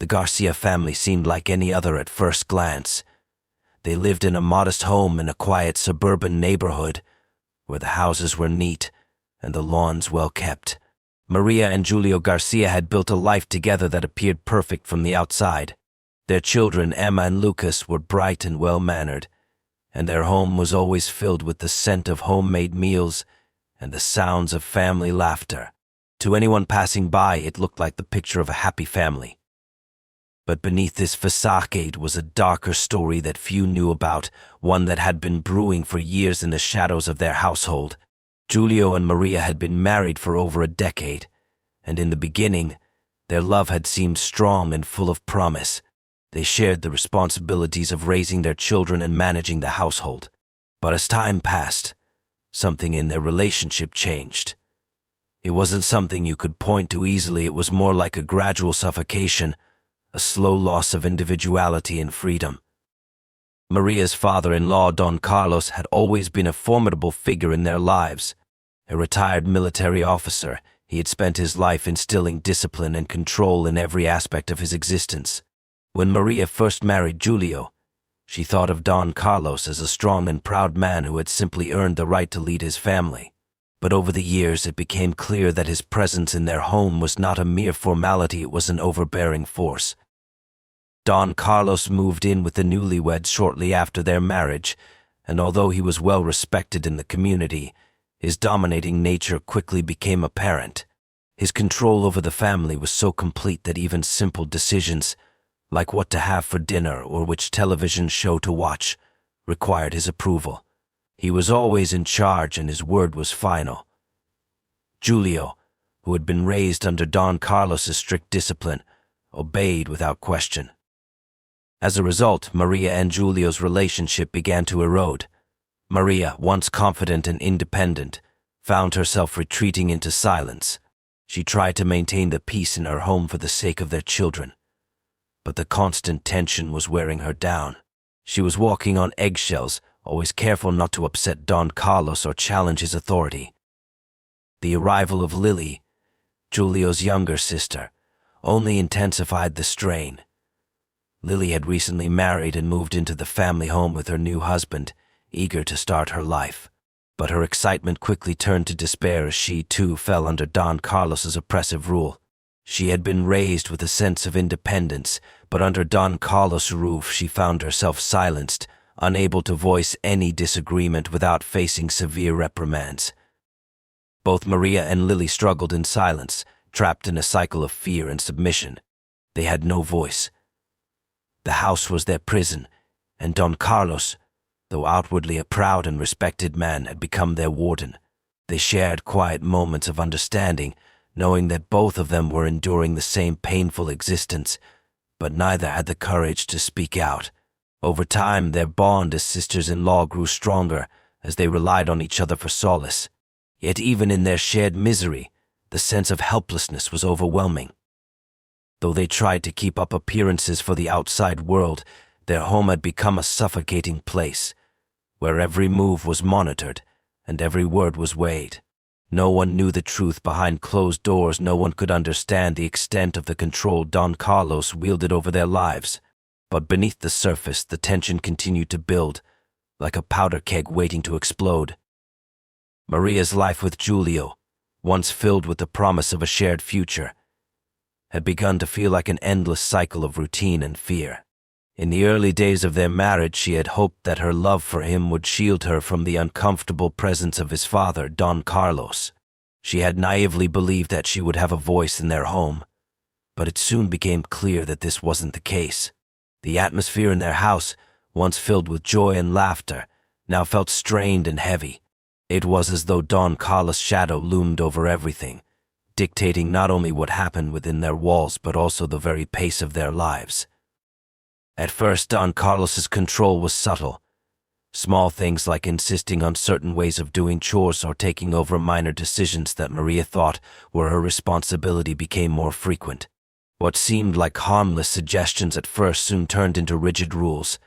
The Garcia family seemed like any other at first glance. They lived in a modest home in a quiet suburban neighborhood where the houses were neat and the lawns well kept. Maria and Julio Garcia had built a life together that appeared perfect from the outside. Their children, Emma and Lucas, were bright and well-mannered, and their home was always filled with the scent of homemade meals and the sounds of family laughter. To anyone passing by, it looked like the picture of a happy family. But beneath this facade was a darker story that few knew about, one that had been brewing for years in the shadows of their household. Julio and Maria had been married for over a decade, and in the beginning, their love had seemed strong and full of promise. They shared the responsibilities of raising their children and managing the household. But as time passed, something in their relationship changed. It wasn't something you could point to easily. It was more like a gradual suffocation, a slow loss of individuality and freedom. Maria's father-in-law, Don Carlos, had always been a formidable figure in their lives. A retired military officer, he had spent his life instilling discipline and control in every aspect of his existence. When Maria first married Julio, she thought of Don Carlos as a strong and proud man who had simply earned the right to lead his family. But over the years, it became clear that his presence in their home was not a mere formality, it was an overbearing force. Don Carlos moved in with the newlyweds shortly after their marriage, and although he was well respected in the community, his dominating nature quickly became apparent. His control over the family was so complete that even simple decisions, like what to have for dinner or which television show to watch, required his approval. He was always in charge and his word was final. Julio, who had been raised under Don Carlos's strict discipline, obeyed without question. As a result, Maria and Julio's relationship began to erode. Maria, once confident and independent, found herself retreating into silence. She tried to maintain the peace in her home for the sake of their children. But the constant tension was wearing her down. She was walking on eggshells, always careful not to upset Don Carlos or challenge his authority. The arrival of Lily, Julio's younger sister, only intensified the strain. Lily had recently married and moved into the family home with her new husband, eager to start her life. But her excitement quickly turned to despair as she, too, fell under Don Carlos's oppressive rule. She had been raised with a sense of independence, but under Don Carlos' roof she found herself silenced, unable to voice any disagreement without facing severe reprimands. Both Maria and Lily struggled in silence, trapped in a cycle of fear and submission. They had no voice. The house was their prison, and Don Carlos, though outwardly a proud and respected man, had become their warden. They shared quiet moments of understanding, knowing that both of them were enduring the same painful existence, but neither had the courage to speak out. Over time, their bond as sisters-in-law grew stronger as they relied on each other for solace. Yet even in their shared misery, the sense of helplessness was overwhelming. Though they tried to keep up appearances for the outside world, their home had become a suffocating place, where every move was monitored and every word was weighed. No one knew the truth behind closed doors. No one could understand the extent of the control Don Carlos wielded over their lives. But beneath the surface, the tension continued to build, like a powder keg waiting to explode. Maria's life with Julio, once filled with the promise of a shared future, had begun to feel like an endless cycle of routine and fear. In the early days of their marriage, she had hoped that her love for him would shield her from the uncomfortable presence of his father, Don Carlos. She had naively believed that she would have a voice in their home, but it soon became clear that this wasn't the case. The atmosphere in their house, once filled with joy and laughter, now felt strained and heavy. It was as though Don Carlos' shadow loomed over everything, dictating not only what happened within their walls but also the very pace of their lives. At first, Don Carlos's control was subtle. Small things like insisting on certain ways of doing chores or taking over minor decisions that Maria thought were her responsibility became more frequent. What seemed like harmless suggestions at first soon turned into rigid rules.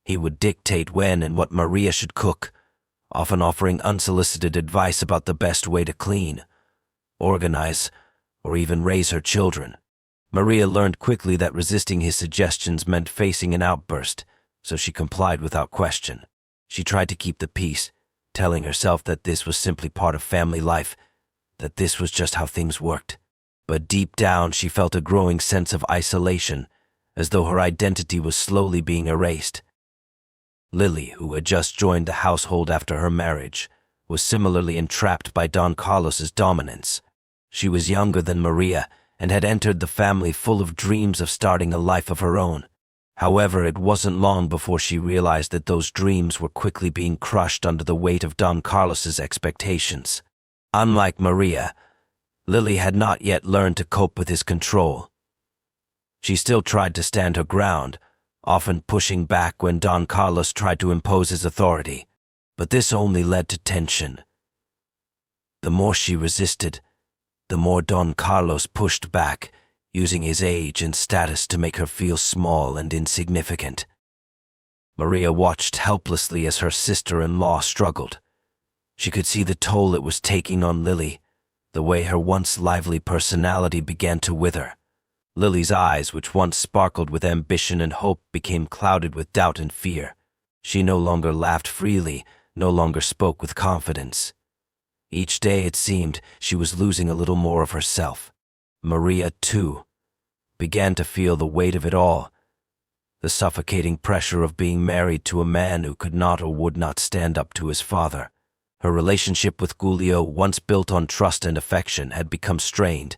He would dictate when and what Maria should cook, often offering unsolicited advice about the best way to clean, organize, or even raise her children. Maria learned quickly that resisting his suggestions meant facing an outburst, so she complied without question. She tried to keep the peace, telling herself that this was simply part of family life, that this was just how things worked. But deep down, she felt a growing sense of isolation, as though her identity was slowly being erased. Lily, who had just joined the household after her marriage, was similarly entrapped by Don Carlos's dominance. She was younger than Maria and had entered the family full of dreams of starting a life of her own. However, it wasn't long before she realized that those dreams were quickly being crushed under the weight of Don Carlos's expectations. Unlike Maria, Lily had not yet learned to cope with his control. She still tried to stand her ground, often pushing back when Don Carlos tried to impose his authority, but this only led to tension. The more she resisted, the more Don Carlos pushed back, using his age and status to make her feel small and insignificant. Maria watched helplessly as her sister-in-law struggled. She could see the toll it was taking on Lily, the way her once lively personality began to wither. Lily's eyes, which once sparkled with ambition and hope, became clouded with doubt and fear. She no longer laughed freely, no longer spoke with confidence. Each day, it seemed, she was losing a little more of herself. Maria, too, began to feel the weight of it all, the suffocating pressure of being married to a man who could not or would not stand up to his father. Her relationship with Giulio, once built on trust and affection, had become strained.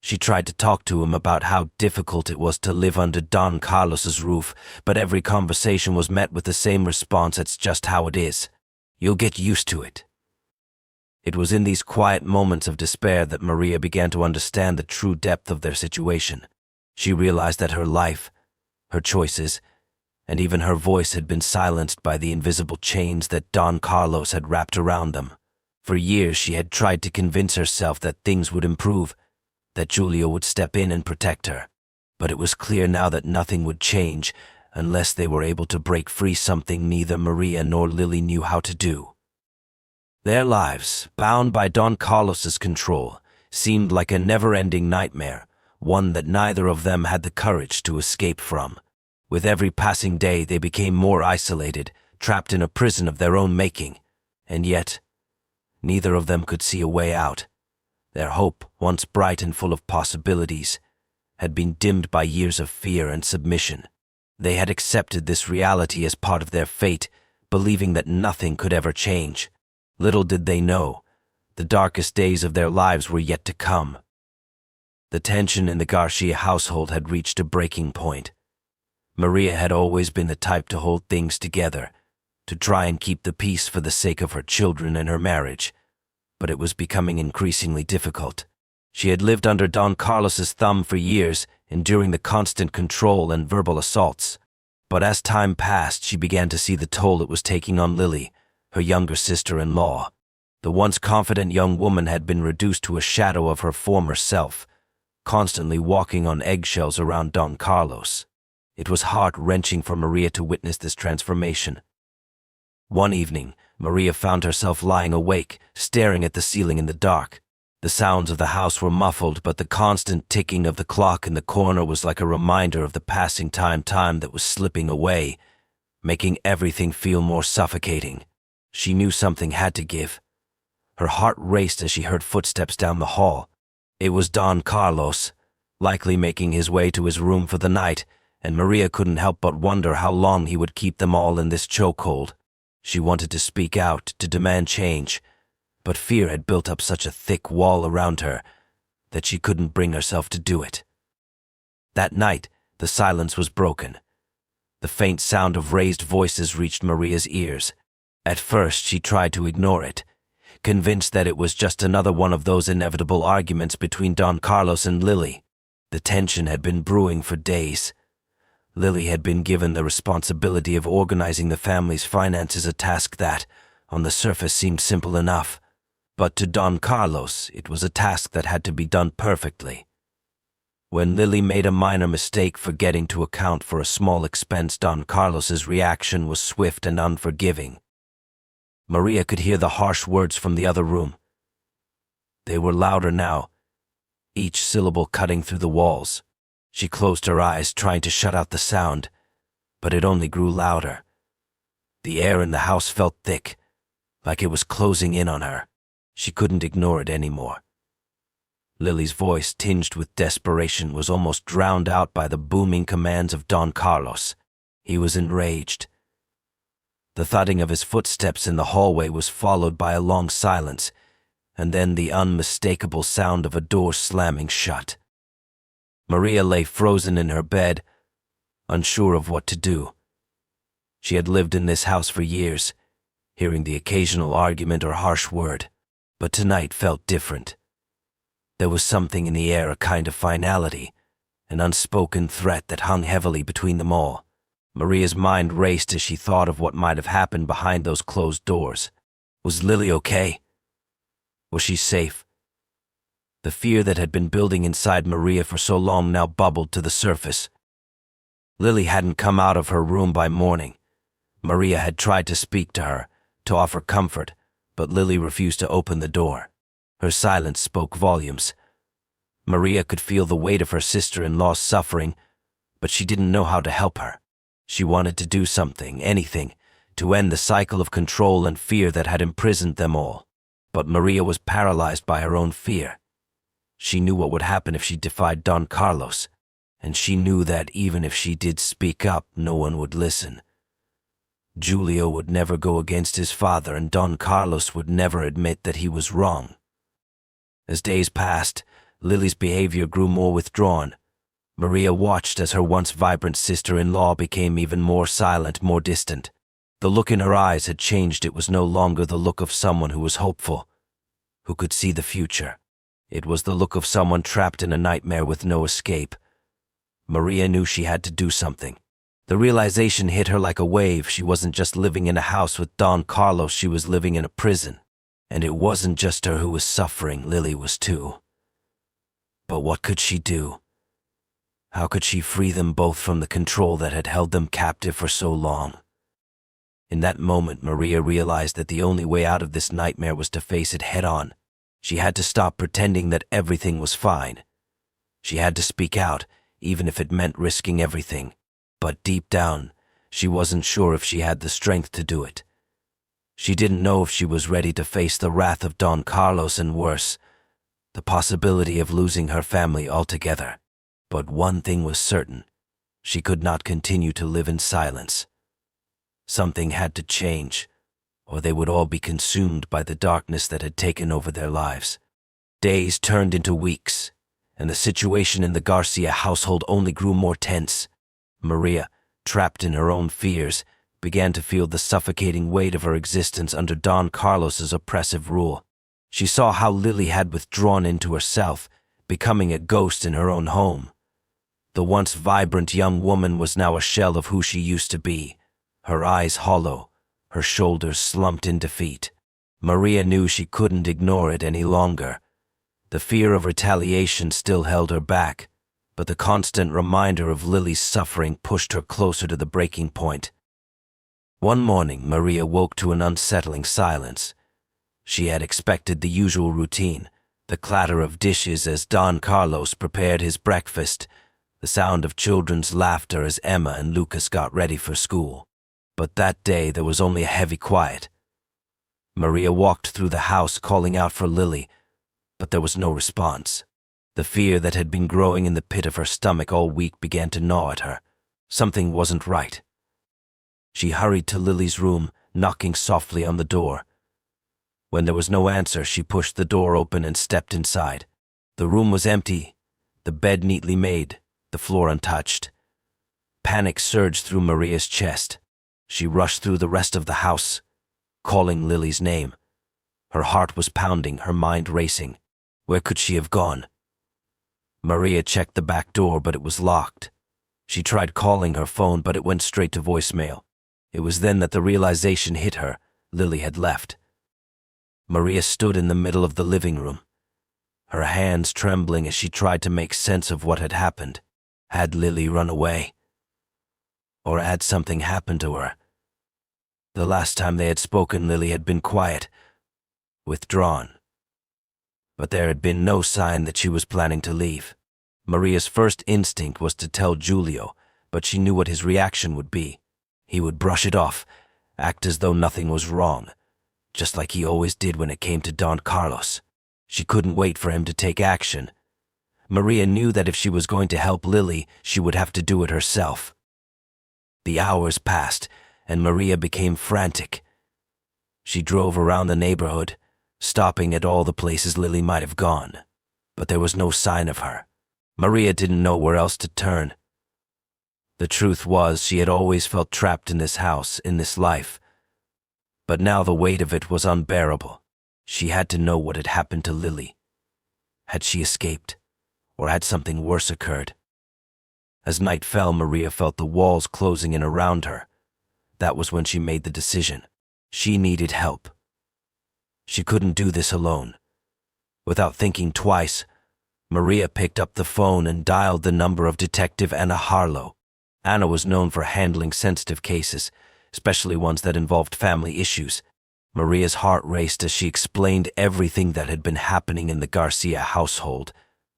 She tried to talk to him about how difficult it was to live under Don Carlos's roof, but every conversation was met with the same response: "It's just how it is. You'll get used to it." It was in these quiet moments of despair that Maria began to understand the true depth of their situation. She realized that her life, her choices, and even her voice had been silenced by the invisible chains that Don Carlos had wrapped around them. For years she had tried to convince herself that things would improve, that Giulio would step in and protect her. But it was clear now that nothing would change unless they were able to break free, something neither Maria nor Lily knew how to do. Their lives, bound by Don Carlos's control, seemed like a never-ending nightmare, one that neither of them had the courage to escape from. With every passing day, they became more isolated, trapped in a prison of their own making. And yet, neither of them could see a way out. Their hope, once bright and full of possibilities, had been dimmed by years of fear and submission. They had accepted this reality as part of their fate, believing that nothing could ever change. Little did they know, the darkest days of their lives were yet to come. The tension in the Garcia household had reached a breaking point. Maria had always been the type to hold things together, to try and keep the peace for the sake of her children and her marriage, but it was becoming increasingly difficult. She had lived under Don Carlos's thumb for years, enduring the constant control and verbal assaults. But as time passed, she began to see the toll it was taking on Lily, her younger sister-in-law. The once confident young woman had been reduced to a shadow of her former self, constantly walking on eggshells around Don Carlos. It was heart-wrenching for Maria to witness this transformation. One evening, Maria found herself lying awake, staring at the ceiling in the dark. The sounds of the house were muffled, but the constant ticking of the clock in the corner was like a reminder of the passing time that was slipping away, making everything feel more suffocating. She knew something had to give. Her heart raced as she heard footsteps down the hall. It was Don Carlos, likely making his way to his room for the night, and Maria couldn't help but wonder how long he would keep them all in this chokehold. She wanted to speak out, to demand change, but fear had built up such a thick wall around her that she couldn't bring herself to do it. That night, the silence was broken. The faint sound of raised voices reached Maria's ears. At first, she tried to ignore it, convinced that it was just another one of those inevitable arguments between Don Carlos and Lily. The tension had been brewing for days. Lily had been given the responsibility of organizing the family's finances, a task that, on the surface, seemed simple enough. But to Don Carlos, it was a task that had to be done perfectly. When Lily made a minor mistake, forgetting to account for a small expense, Don Carlos's reaction was swift and unforgiving. Maria could hear the harsh words from the other room. They were louder now, each syllable cutting through the walls. She closed her eyes, trying to shut out the sound, but it only grew louder. The air in the house felt thick, like it was closing in on her. She couldn't ignore it anymore. Lily's voice, tinged with desperation, was almost drowned out by the booming commands of Don Carlos. He was enraged. The thudding of his footsteps in the hallway was followed by a long silence, and then the unmistakable sound of a door slamming shut. Maria lay frozen in her bed, unsure of what to do. She had lived in this house for years, hearing the occasional argument or harsh word, but tonight felt different. There was something in the air, a kind of finality, an unspoken threat that hung heavily between them all. Maria's mind raced as she thought of what might have happened behind those closed doors. Was Lily okay? Was she safe? The fear that had been building inside Maria for so long now bubbled to the surface. Lily hadn't come out of her room by morning. Maria had tried to speak to her, to offer comfort, but Lily refused to open the door. Her silence spoke volumes. Maria could feel the weight of her sister-in-law's suffering, but she didn't know how to help her. She wanted to do something, anything, to end the cycle of control and fear that had imprisoned them all. But Maria was paralyzed by her own fear. She knew what would happen if she defied Don Carlos, and she knew that even if she did speak up, no one would listen. Julio would never go against his father, and Don Carlos would never admit that he was wrong. As days passed, Lily's behavior grew more withdrawn. Maria watched as her once vibrant sister-in-law became even more silent, more distant. The look in her eyes had changed. It was no longer the look of someone who was hopeful, who could see the future. It was the look of someone trapped in a nightmare with no escape. Maria knew she had to do something. The realization hit her like a wave. She wasn't just living in a house with Don Carlos, she was living in a prison. And it wasn't just her who was suffering, Lily was too. But what could she do? How could she free them both from the control that had held them captive for so long? In that moment, Maria realized that the only way out of this nightmare was to face it head-on. She had to stop pretending that everything was fine. She had to speak out, even if it meant risking everything. But deep down, she wasn't sure if she had the strength to do it. She didn't know if she was ready to face the wrath of Don Carlos and worse, the possibility of losing her family altogether. But one thing was certain: she could not continue to live in silence. Something had to change, or they would all be consumed by the darkness that had taken over their lives. Days turned into weeks, and the situation in the Garcia household only grew more tense. Maria, trapped in her own fears, began to feel the suffocating weight of her existence under Don Carlos's oppressive rule. She saw how Lily had withdrawn into herself, becoming a ghost in her own home. The once vibrant young woman was now a shell of who she used to be, her eyes hollow, her shoulders slumped in defeat. Maria knew she couldn't ignore it any longer. The fear of retaliation still held her back, but the constant reminder of Lily's suffering pushed her closer to the breaking point. One morning, Maria woke to an unsettling silence. She had expected the usual routine, the clatter of dishes as Don Carlos prepared his breakfast, the sound of children's laughter as Emma and Lucas got ready for school. But that day there was only a heavy quiet. Maria walked through the house calling out for Lily, but there was no response. The fear that had been growing in the pit of her stomach all week began to gnaw at her. Something wasn't right. She hurried to Lily's room, knocking softly on the door. When there was no answer, she pushed the door open and stepped inside. The room was empty, the bed neatly made, the floor untouched. Panic surged through Maria's chest. She rushed through the rest of the house, calling Lily's name. Her heart was pounding, her mind racing. Where could she have gone? Maria checked the back door, but it was locked. She tried calling her phone, but it went straight to voicemail. It was then that the realization hit her: Lily had left. Maria stood in the middle of the living room, her hands trembling as she tried to make sense of what had happened. Had Lily run away? Or had something happened to her? The last time they had spoken, Lily had been quiet, withdrawn. But there had been no sign that she was planning to leave. Maria's first instinct was to tell Giulio, but she knew what his reaction would be. He would brush it off, act as though nothing was wrong, just like he always did when it came to Don Carlos. She couldn't wait for him to take action. Maria knew that if she was going to help Lily, she would have to do it herself. The hours passed, and Maria became frantic. She drove around the neighborhood, stopping at all the places Lily might have gone, but there was no sign of her. Maria didn't know where else to turn. The truth was, she had always felt trapped in this house, in this life. But now the weight of it was unbearable. She had to know what had happened to Lily. Had she escaped, or had something worse occurred? As night fell, Maria felt the walls closing in around her. That was when she made the decision. She needed help. She couldn't do this alone. Without thinking twice, Maria picked up the phone and dialed the number of Detective Anna Harlow. Anna was known for handling sensitive cases, especially ones that involved family issues. Maria's heart raced as she explained everything that had been happening in the Garcia household,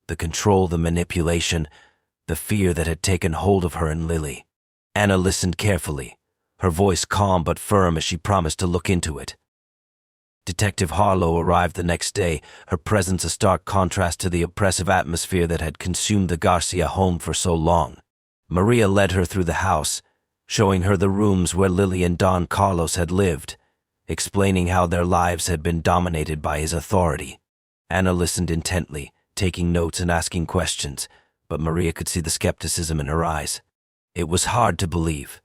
the control, the manipulation, the fear that had taken hold of her and Lily. Anna listened carefully, her voice calm but firm as she promised to look into it. Detective Harlow arrived the next day, her presence a stark contrast to the oppressive atmosphere that had consumed the Garcia home for so long. Maria led her through the house, showing her the rooms where Lily and Don Carlos had lived, explaining how their lives had been dominated by his authority. Anna listened intently, taking notes and asking questions, but Maria could see the skepticism in her eyes. It was hard to believe,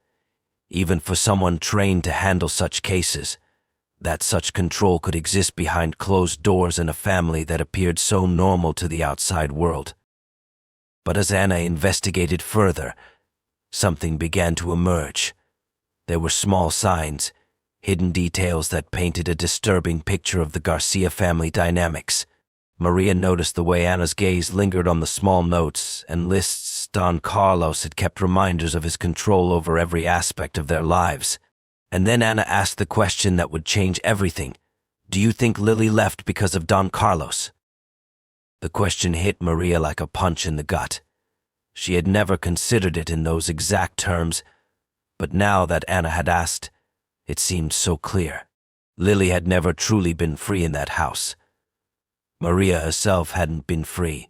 even for someone trained to handle such cases, that such control could exist behind closed doors in a family that appeared so normal to the outside world. But as Anna investigated further, something began to emerge. There were small signs, hidden details that painted a disturbing picture of the Garcia family dynamics. Maria noticed the way Anna's gaze lingered on the small notes and lists Don Carlos had kept reminders of his control over every aspect of their lives. And then Anna asked the question that would change everything. Do you think Lily left because of Don Carlos? The question hit Maria like a punch in the gut. She had never considered it in those exact terms, but now that Anna had asked, it seemed so clear. Lily had never truly been free in that house. Maria herself hadn't been free.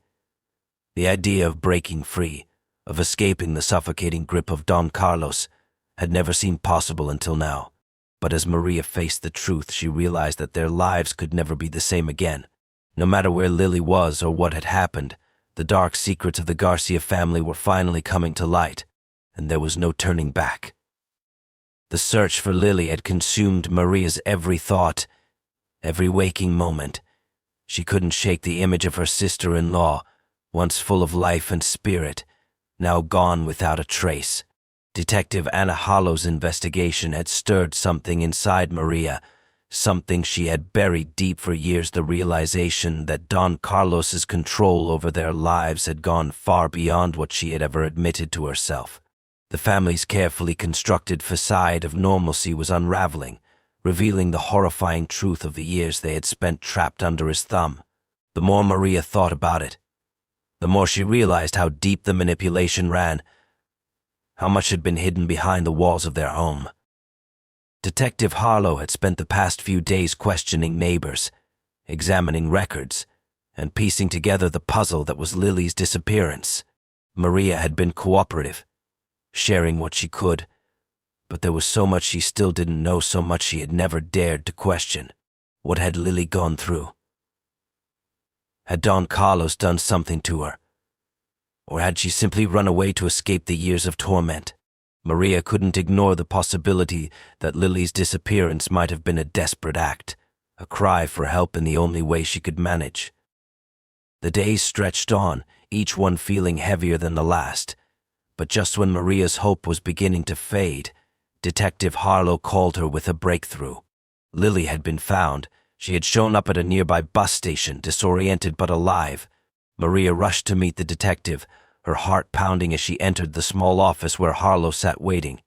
The idea of breaking free, of escaping the suffocating grip of Don Carlos, had never seemed possible until now. But as Maria faced the truth, she realized that their lives could never be the same again. No matter where Lily was or what had happened, the dark secrets of the Garcia family were finally coming to light, and there was no turning back. The search for Lily had consumed Maria's every thought, every waking moment. She couldn't shake the image of her sister-in-law, once full of life and spirit, now gone without a trace. Detective Anna Harlow's investigation had stirred something inside Maria, something she had buried deep for years, the realization that Don Carlos's control over their lives had gone far beyond what she had ever admitted to herself. The family's carefully constructed facade of normalcy was unraveling, revealing the horrifying truth of the years they had spent trapped under his thumb. The more Maria thought about it, the more she realized how deep the manipulation ran, how much had been hidden behind the walls of their home. Detective Harlow had spent the past few days questioning neighbors, examining records, and piecing together the puzzle that was Lily's disappearance. Maria had been cooperative, sharing what she could, but there was so much she still didn't know, so much she had never dared to question. What had Lily gone through? Had Don Carlos done something to her? Or had she simply run away to escape the years of torment? Maria couldn't ignore the possibility that Lily's disappearance might have been a desperate act, a cry for help in the only way she could manage. The days stretched on, each one feeling heavier than the last, but just when Maria's hope was beginning to fade, Detective Harlow called her with a breakthrough. Lily had been found. She had shown up at a nearby bus station, disoriented but alive. Maria rushed to meet the detective, her heart pounding as she entered the small office where Harlow sat waiting.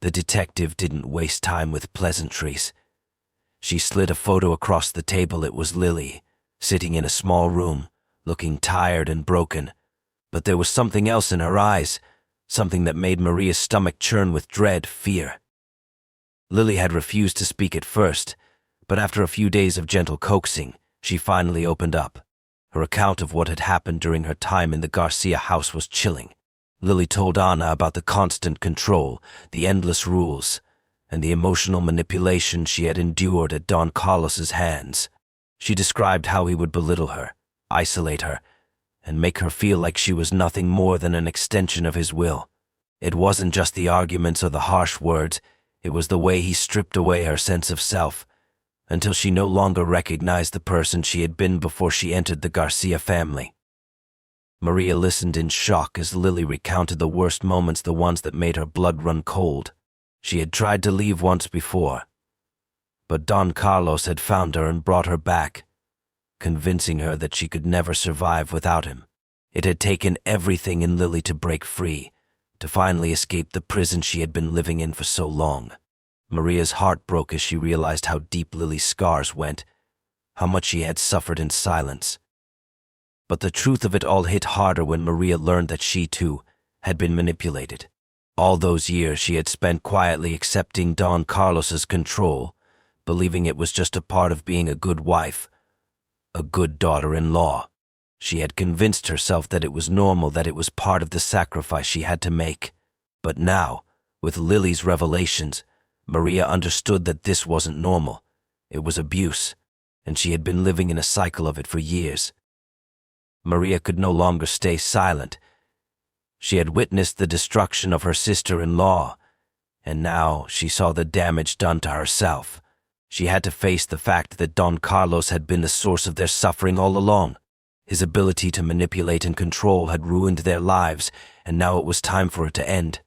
The detective didn't waste time with pleasantries. She slid a photo across the table. It was Lily, sitting in a small room, looking tired and broken, But there was something else in her eyes, something that made Maria's stomach churn with dread, fear. Lily had refused to speak at first, but after a few days of gentle coaxing, she finally opened up. Her account of what had happened during her time in the Garcia house was chilling. Lily told Anna about the constant control, the endless rules, and the emotional manipulation she had endured at Don Carlos's hands. She described how he would belittle her, isolate her, and make her feel like she was nothing more than an extension of his will. It wasn't just the arguments or the harsh words, it was the way he stripped away her sense of self, until she no longer recognized the person she had been before she entered the Garcia family. Maria listened in shock as Lily recounted the worst moments, the ones that made her blood run cold. She had tried to leave once before, but Don Carlos had found her and brought her back, convincing her that she could never survive without him. It had taken everything in Lily to break free, to finally escape the prison she had been living in for so long. Maria's heart broke as she realized how deep Lily's scars went, how much she had suffered in silence. But the truth of it all hit harder when Maria learned that she, too, had been manipulated. All those years she had spent quietly accepting Don Carlos's control, believing it was just a part of being a good wife, a good daughter-in-law. She had convinced herself that it was normal, that it was part of the sacrifice she had to make. But now, with Lily's revelations, Maria understood that this wasn't normal. It was abuse, and she had been living in a cycle of it for years. Maria could no longer stay silent. She had witnessed the destruction of her sister-in-law, and now she saw the damage done to herself. She had to face the fact that Don Carlos had been the source of their suffering all along. His ability to manipulate and control had ruined their lives, and now it was time for it to end.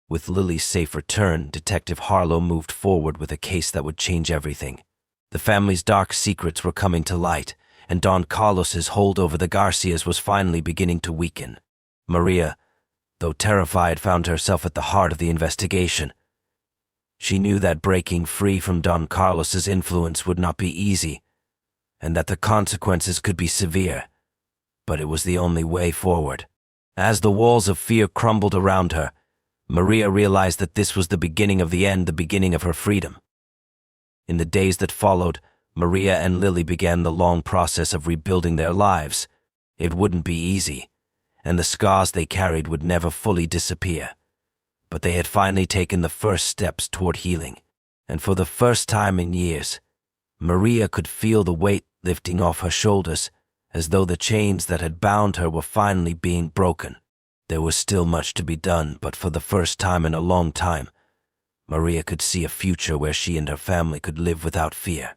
With Lily's safe return, Detective Harlow moved forward with a case that would change everything. The family's dark secrets were coming to light, and Don Carlos's hold over the Garcias was finally beginning to weaken. Maria, though terrified, found herself at the heart of the investigation. She knew that breaking free from Don Carlos's influence would not be easy, and that the consequences could be severe, but it was the only way forward. As the walls of fear crumbled around her, Maria realized that this was the beginning of the end, the beginning of her freedom. In the days that followed, Maria and Lily began the long process of rebuilding their lives. It wouldn't be easy, and the scars they carried would never fully disappear. But they had finally taken the first steps toward healing, and for the first time in years, Maria could feel the weight lifting off her shoulders, as though the chains that had bound her were finally being broken. There was still much to be done, but for the first time in a long time, Maria could see a future where she and her family could live without fear.